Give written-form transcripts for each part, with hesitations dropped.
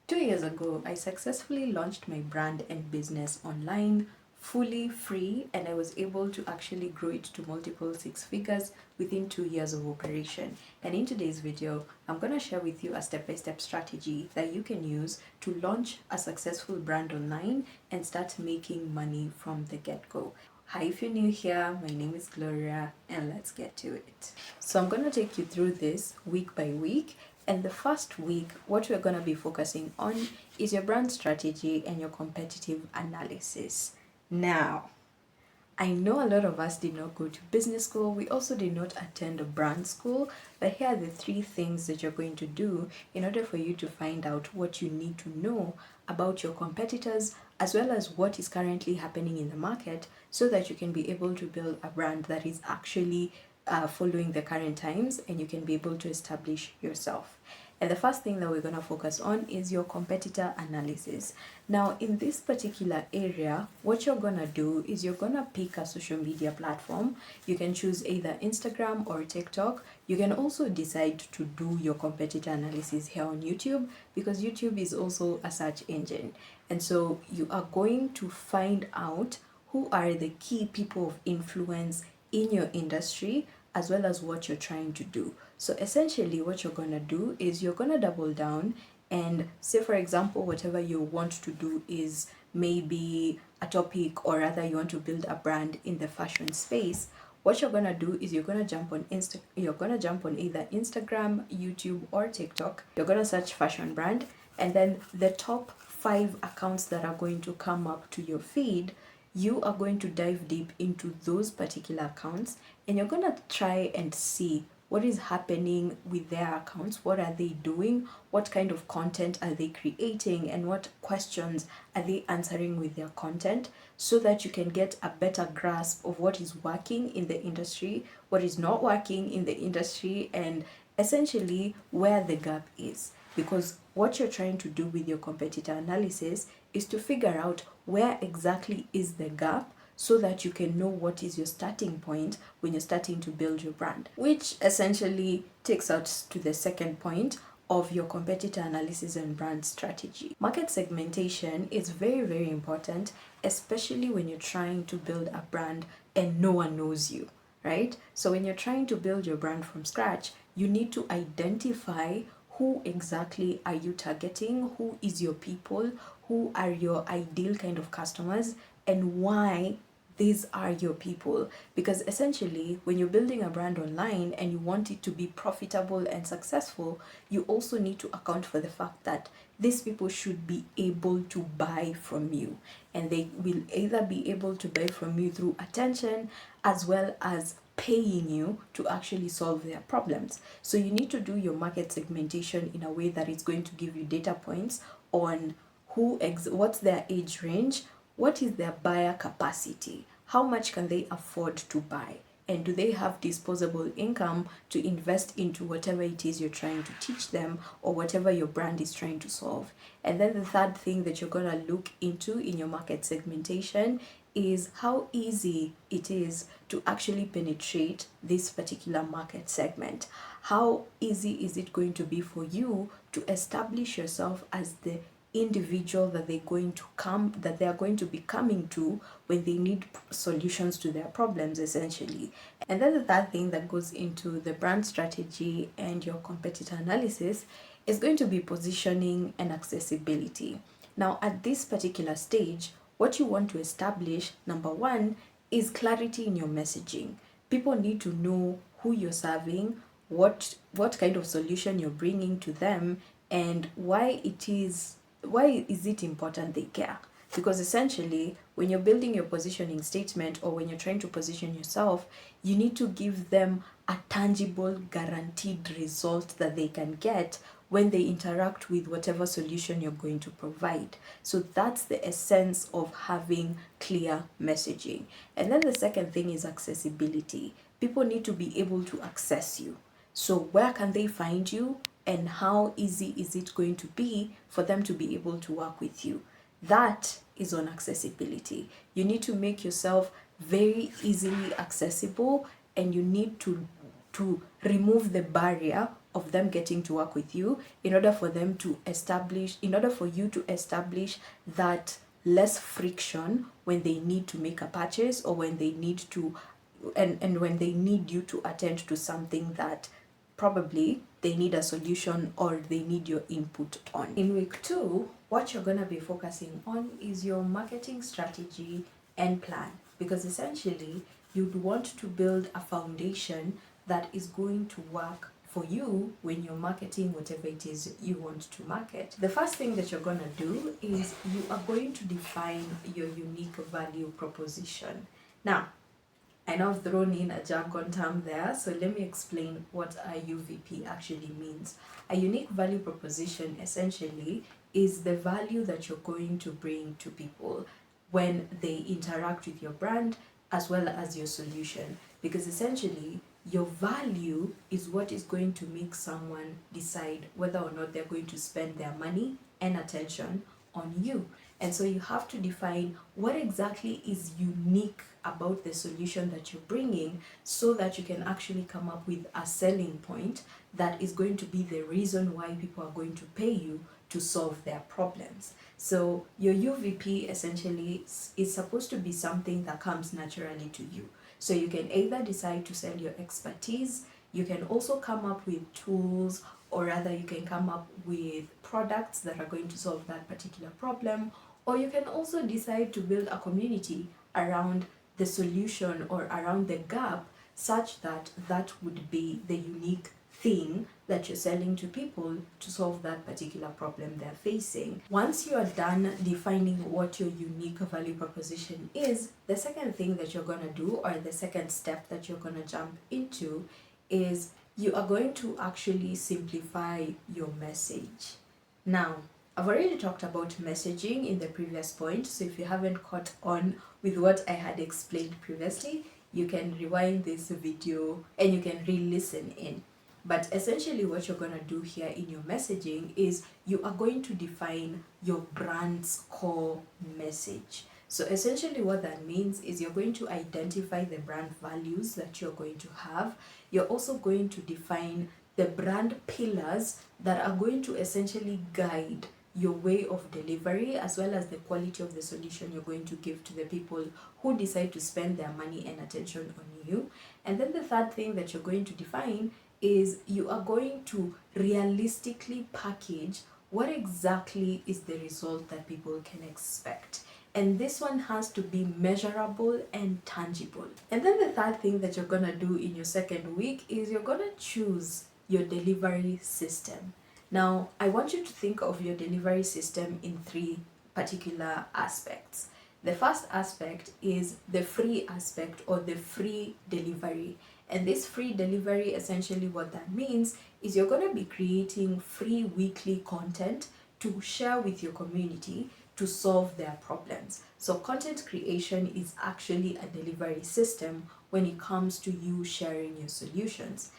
2 years ago, I successfully launched my brand and business online, fully free, and I was able to actually grow it to multiple six figures within 2 years of operation. And in today's video, I'm going to share with you a step-by-step strategy that you can use to launch a successful brand online and start making money from the get-go. Hi, if you're new here, my name is Gloria, and let's get to it. So I'm going to take you through this week by week. And the first week, what we're going to be focusing on is your brand strategy and your competitive analysis. Now, I know a lot of us did not go to business school. We also did not attend a brand school. But here are the three things that you're going to do in order for you to find out what you need to know about your competitors, as well as what is currently happening in the market, so that you can be able to build a brand that is actually following the current times and you can be able to establish yourself. And the first thing that we're going to focus on is your competitor analysis. Now, in this particular area, what you're going to do is you're going to pick a social media platform. You can choose either Instagram or TikTok. You can also decide to do your competitor analysis here on YouTube, because YouTube is also a search engine. And so you are going to find out who are the key people of influence in your industry, as well as what you're trying to do. So essentially what you're going to do is you're going to double down and say, for example, whatever you want to do is maybe a topic, or rather you want to build a brand in the fashion space. What you're going to do is you're going to jump on either Instagram, YouTube, or TikTok. You're going to search fashion brand, and then the top 5 accounts that are going to come up to your feed, you are going to dive deep into those particular accounts, and you're going to try and see what is happening with their accounts. What are they doing? What kind of content are they creating? And what questions are they answering with their content, so that you can get a better grasp of what is working in the industry, what is not working in the industry, and essentially where the gap is. Because what you're trying to do with your competitor analysis is to figure out where exactly is the gap, so that you can know what is your starting point when you're starting to build your brand. Which essentially takes us to the second point of your competitor analysis and brand strategy. Market segmentation is very, very important, especially when you're trying to build a brand and no one knows you, right? So when you're trying to build your brand from scratch, you need to identify who exactly are you targeting, who is your people, who are your ideal kind of customers, and why these are your people. Because essentially when you're building a brand online and you want it to be profitable and successful, you also need to account for the fact that these people should be able to buy from you, and they will either be able to buy from you through attention, as well as paying you to actually solve their problems. So you need to do your market segmentation in a way that it's going to give you data points on what's their age range, what is their buyer capacity, how much can they afford to buy, and do they have disposable income to invest into whatever it is you're trying to teach them, or whatever your brand is trying to solve. And then the third thing that you're going to look into in your market segmentation is how easy it is to actually penetrate this particular market segment. How easy is it going to be for you to establish yourself as the individual that they are going to be coming to when they need solutions to their problems, essentially. And then the third thing that goes into the brand strategy and your competitor analysis is going to be positioning and accessibility. Now, at this particular stage, what you want to establish, number one, is clarity in your messaging. People need to know who you're serving, what kind of solution you're bringing to them, and why is it important they care. Because essentially when you're building your positioning statement, or when you're trying to position yourself, you need to give them a tangible, guaranteed result that they can get when they interact with whatever solution you're going to provide. So that's the essence of having clear messaging. And then the second thing is accessibility. People need to be able to access you. So where can they find you, and how easy is it going to be for them to be able to work with you? That is on accessibility. You need to make yourself very easily accessible, and you need to remove the barrier of them getting to work with you, in order for you to establish that less friction when they need to make a purchase, or when they need to and when they need you to attend to something that probably they need a solution or they need your input on. In week 2, what you're going to be focusing on is your marketing strategy and plan, because essentially you'd want to build a foundation that is going to work for you when you're marketing whatever it is you want to market. The first thing that you're going to do is you are going to define your unique value proposition. Now, I know I've thrown in a jargon term there, so let me explain what a UVP actually means. A unique value proposition essentially is the value that you're going to bring to people when they interact with your brand as well as your solution. Because essentially, your value is what is going to make someone decide whether or not they're going to spend their money and attention on you. And so you have to define what exactly is unique about the solution that you're bringing, so that you can actually come up with a selling point that is going to be the reason why people are going to pay you to solve their problems. So your UVP essentially is supposed to be something that comes naturally to you. So you can either decide to sell your expertise, you can also come up with tools, or rather you can come up with products that are going to solve that particular problem, or you can also decide to build a community around the solution or around the gap, such that that would be the unique thing that you're selling to people to solve that particular problem they're facing. Once you are done defining what your unique value proposition is, the second thing that you're going to do, or the second step that you're going to jump into, is you are going to actually simplify your message. Now, I've already talked about messaging in the previous point, so if you haven't caught on with what I had explained previously, you can rewind this video and you can re-listen in. But essentially what you're going to do here in your messaging is you are going to define your brand's core message. So essentially what that means is you're going to identify the brand values that you're going to have. You're also going to define the brand pillars that are going to essentially guide your way of delivery, as well as the quality of the solution you're going to give to the people who decide to spend their money and attention on you. And then the third thing that you're going to define is you are going to realistically package what exactly is the result that people can expect. And this one has to be measurable and tangible. And then the third thing that you're going to do in your second week is you're going to choose your delivery system. Now, I want you to think of your delivery system in 3 particular aspects. The first aspect is the free aspect, or the free delivery. And this free delivery, essentially what that means is you're going to be creating free weekly content to share with your community to solve their problems. So content creation is actually a delivery system when it comes to you sharing your solutions.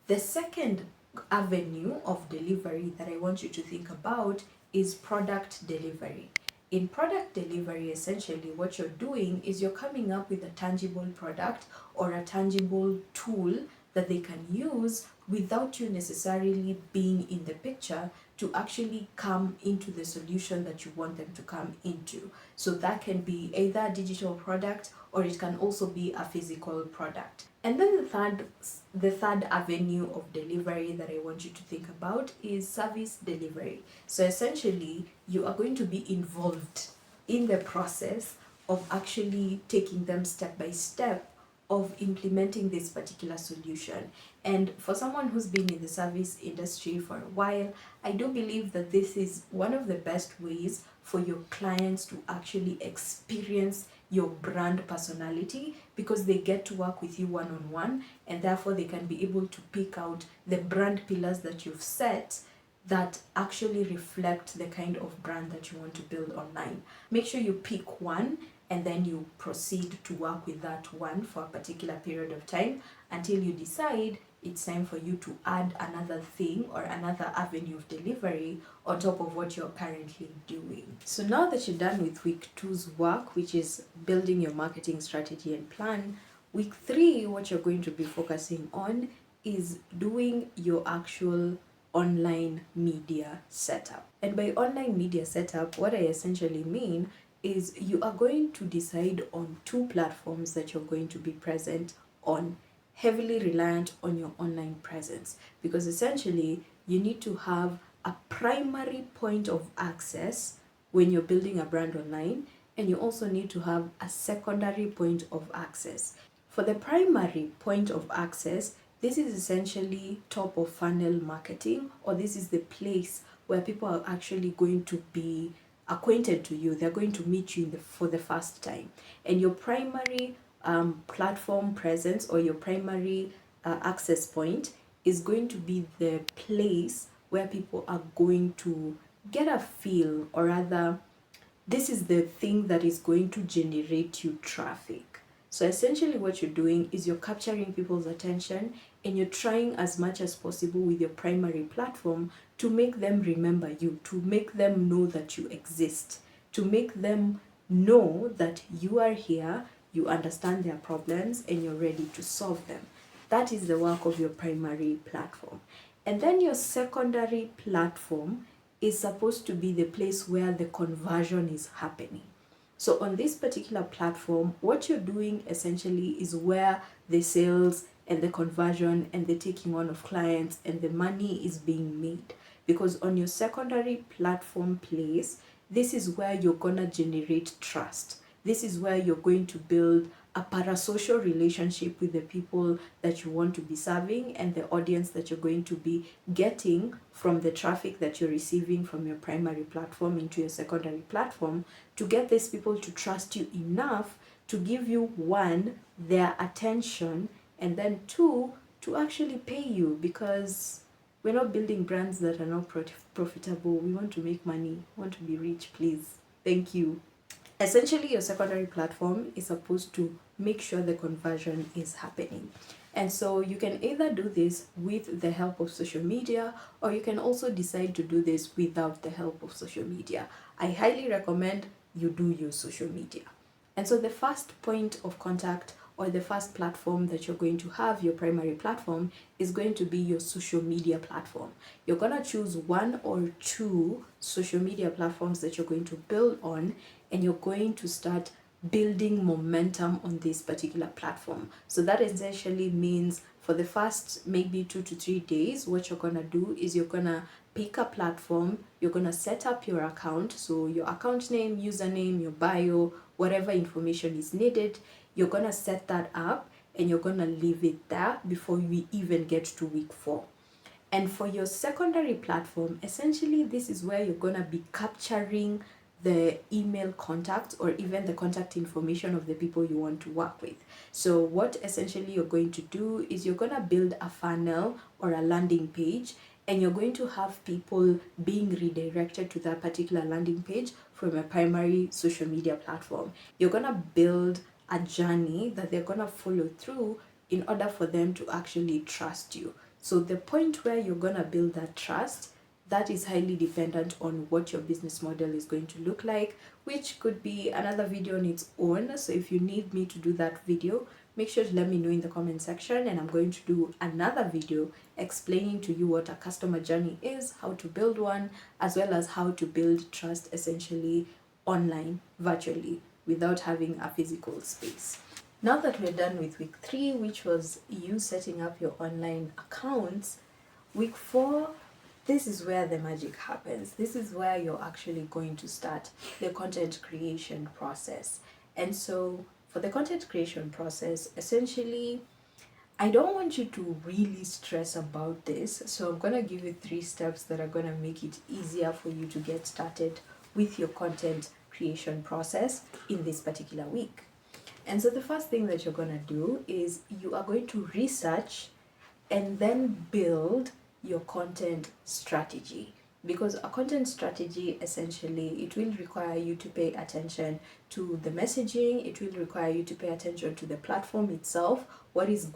The second avenue of delivery that I want you to think about is product delivery. In product delivery, essentially what you're doing is you're coming up with a tangible product or a tangible tool that they can use without you necessarily being in the picture to actually come into the solution that you want them to come into. So that can be either a digital product, or it can also be a physical product. And then the third avenue of delivery that I want you to think about is service delivery. So essentially, you are going to be involved in the process of actually taking them step by step of implementing this particular solution. And for someone who's been in the service industry for a while, I do believe that this is one of the best ways for your clients to actually experience your brand personality, because they get to work with you one-on-one, and therefore they can be able to pick out the brand pillars that you've set that actually reflect the kind of brand that you want to build online. Make sure you pick one, and then you proceed to work with that one for a particular period of time until you decide it's time for you to add another thing or another avenue of delivery on top of what you're currently doing. So now that you're done with week 2's work, which is building your marketing strategy and plan, week 3, what you're going to be focusing on is doing your actual online media setup. And by online media setup, what I essentially mean is you are going to decide on 2 platforms that you're going to be present on, heavily reliant on your online presence, because essentially you need to have a primary point of access when you're building a brand online, and you also need to have a secondary point of access. For the primary point of access, this is essentially top of funnel marketing, or this is the place where people are actually going to be acquainted to you. They're going to meet you for the first time. And your primary platform presence, or your primary access point, is going to be the place where people are going to get a feel, or rather, this is the thing that is going to generate you traffic. So essentially what you're doing is you're capturing people's attention, and you're trying as much as possible with your primary platform to make them remember you, to make them know that you exist, to make them know that you are here, you understand their problems, and you're ready to solve them. That is the work of your primary platform. And then your secondary platform is supposed to be the place where the conversion is happening. So on this particular platform, what you're doing essentially is where the sales and the conversion and the taking on of clients and the money is being made. Because on your secondary platform place, this is where you're gonna generate trust. This is where you're going to build a parasocial relationship with the people that you want to be serving, and the audience that you're going to be getting from the traffic that you're receiving from your primary platform into your secondary platform, to get these people to trust you enough to give you, 1, their attention, and then 2, to actually pay you, because we're not building brands that are not profitable. We want to make money, we want to be rich, please. Thank you. Essentially, your secondary platform is supposed to make sure the conversion is happening. And so you can either do this with the help of social media, or you can also decide to do this without the help of social media. I highly recommend you do use social media. And so the first point of contact, or the first platform that you're going to have, your primary platform, is going to be your social media platform. You're going to choose 1 or 2 social media platforms that you're going to build on, and you're going to start building momentum on this particular platform. So that essentially means for the first maybe 2 to 3 days, what you're going to do is you're going to pick a platform, you're going to set up your account, so your account name, username, your bio, whatever information is needed, you're going to set that up, and you're going to leave it there before we even get to week 4. And for your secondary platform, essentially this is where you're going to be capturing the email contact, or even the contact information of the people you want to work with. So what essentially you're going to do is you're going to build a funnel or a landing page, and you're going to have people being redirected to that particular landing page from a primary social media platform. You're going to build a journey that they're going to follow through in order for them to actually trust you. So the point where you're going to build that trust, that is highly dependent on what your business model is going to look like, which could be another video on its own. So if you need me to do that video, make sure to let me know in the comment section, and I'm going to do another video explaining to you what a customer journey is, how to build one, as well as how to build trust essentially online, virtually, without having a physical space. Now that we're done with week 3, which was you setting up your online accounts, week 4, this is where the magic happens. This is where you're actually going to start the content creation process. And so for the content creation process, essentially, I don't want you to really stress about this. So I'm going to give you 3 steps that are going to make it easier for you to get started with your content creation process in this particular week. And so the first thing that you're going to do is you are going to research and then build your content strategy. Because a content strategy, essentially, it will require you to pay attention to the messaging, it will require you to pay attention to the platform itself, what is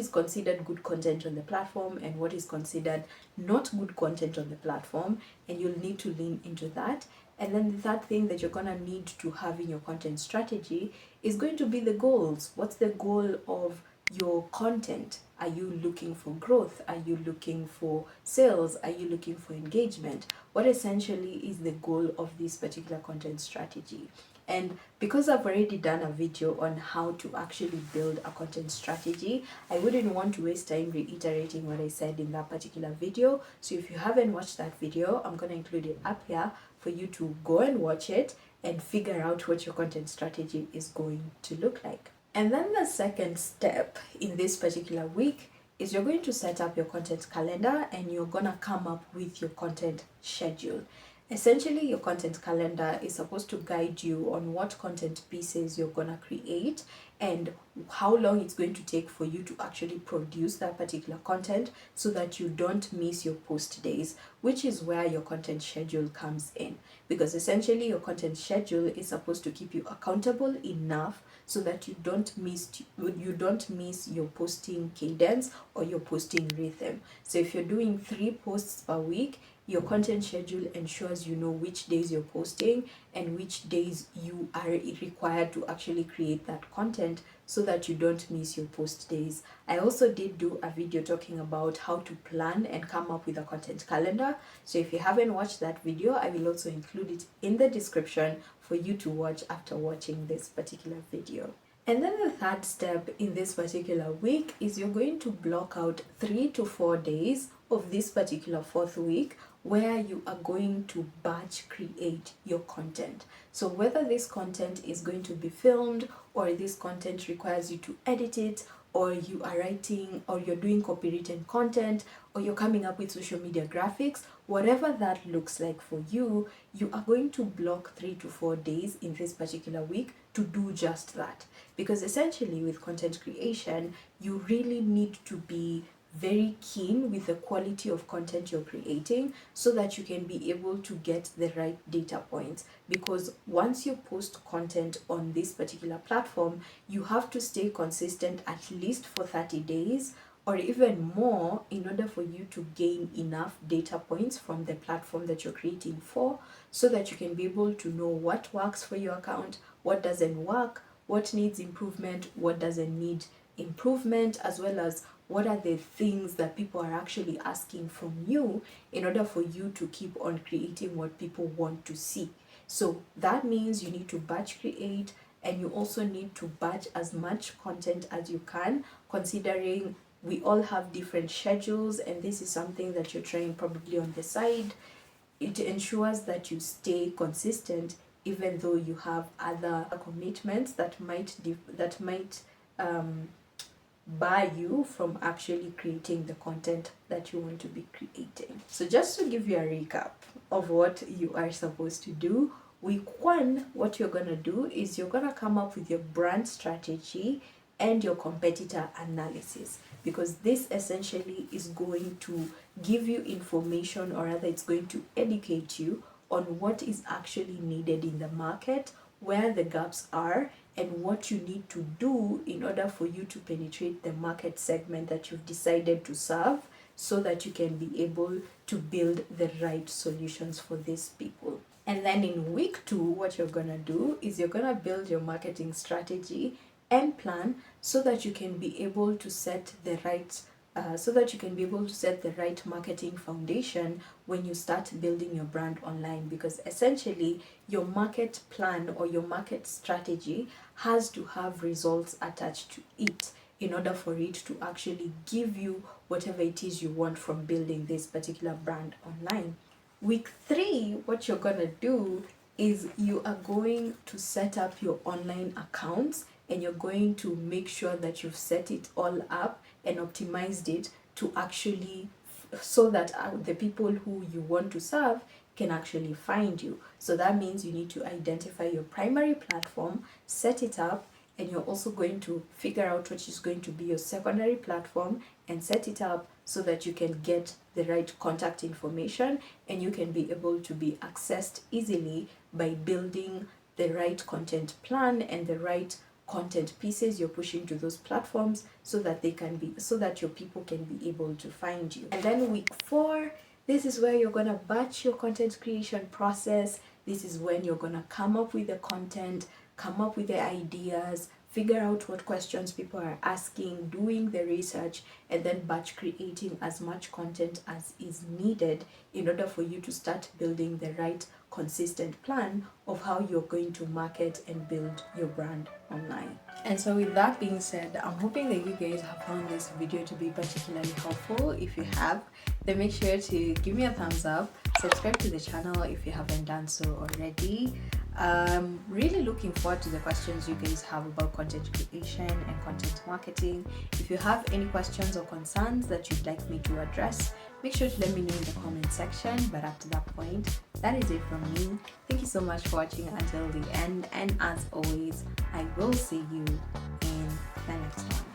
considered good content on the platform, and what is considered not good content on the platform, and you'll need to lean into that. And then the third thing that you're going to need to have in your content strategy is going to be the goals. What's the goal of your content Are you looking for growth? Are you looking for sales? Are you looking for engagement? What essentially is the goal of this particular content strategy? And because I've already done a video on how to actually build a content strategy, I wouldn't want to waste time reiterating what I said in that particular video. So if you haven't watched that video, I'm going to include it up here for you to go and watch it and figure out what your content strategy is going to look like. And then the second step in this particular week is you're going to set up your content calendar and you're going to come up with your content schedule. Essentially, your content calendar is supposed to guide you on what content pieces you're going to create and how long it's going to take for you to actually produce that particular content so that you don't miss your post days, which is where your content schedule comes in. Because essentially, your content schedule is supposed to keep you accountable enough so that you don't miss your posting cadence or your posting rhythm. So if you're doing 3 posts per week, your content schedule ensures you know which days you're posting and which days you are required to actually create that content so that you don't miss your post days. I also did do a video talking about how to plan and come up with a content calendar. So if you haven't watched that video, I will also include it in the description for you to watch after watching this particular video. And then the third step in this particular week is you're going to block out 3 to 4 days of this particular 4th week where you are going to batch create your content. So whether this content is going to be filmed or this content requires you to edit it, or you are writing or you're doing copywritten content, or you're coming up with social media graphics, whatever that looks like for you, you are going to block 3 to 4 days in this particular week to do just that. Because essentially with content creation, you really need to be very keen with the quality of content you're creating so that you can be able to get the right data points. Because once you post content on this particular platform, you have to stay consistent at least for 30 days or even more in order for you to gain enough data points from the platform that you're creating for, so that you can be able to know what works for your account, what doesn't work, what needs improvement, what doesn't need improvement, as well as what are the things that people are actually asking from you in order for you to keep on creating what people want to see. So that means you need to batch create, and you also need to batch as much content as you can, considering we all have different schedules and this is something that you're trying probably on the side. It ensures that you stay consistent even though you have other commitments that might bar you from actually creating the content that you want to be creating. So just to give you a recap of what you are supposed to do, week 1, what you're going to do is you're going to come up with your brand strategy and your competitor analysis, because this essentially is going to give you information, or rather it's going to educate you on what is actually needed in the market, where the gaps are, and what you need to do in order for you to penetrate the market segment that you've decided to serve, so that you can be able to build the right solutions for these people. And then in week 2, what you're going to do is you're going to build your marketing strategy and plan so that you can be able to set the right marketing foundation when you start building your brand online. Because essentially your market plan or your market strategy has to have results attached to it in order for it to actually give you whatever it is you want from building this particular brand online. Week 3, what you're going to do is you are going to set up your online accounts, and you're going to make sure that you've set it all up and optimized it to actually so that the people who you want to serve can actually find you. So that means you need to identify your primary platform, set it up, and you're also going to figure out what is going to be your secondary platform and set it up so that you can get the right contact information and you can be able to be accessed easily by building the right content plan and the right content pieces you're pushing to those platforms so that your people can be able to find you. And then week 4, this is where you're going to batch your content creation process. This is when you're going to come up with the content, come up with the ideas, figure out what questions people are asking, doing the research, and then batch creating as much content as is needed in order for you to start building the right consistent plan of how you're going to market and build your brand online. And so with that being said, I'm hoping that you guys have found this video to be particularly helpful. If you have, then make sure to give me a thumbs up, subscribe to the channel if you haven't done so already. Really looking forward to the questions you guys have about content creation and content marketing. If you have any questions or concerns that you'd like me to address, make sure to let me know in the comment section. But up to that point, that is it from me. Thank you so much for watching until the end, and as always, I will see you in the next one.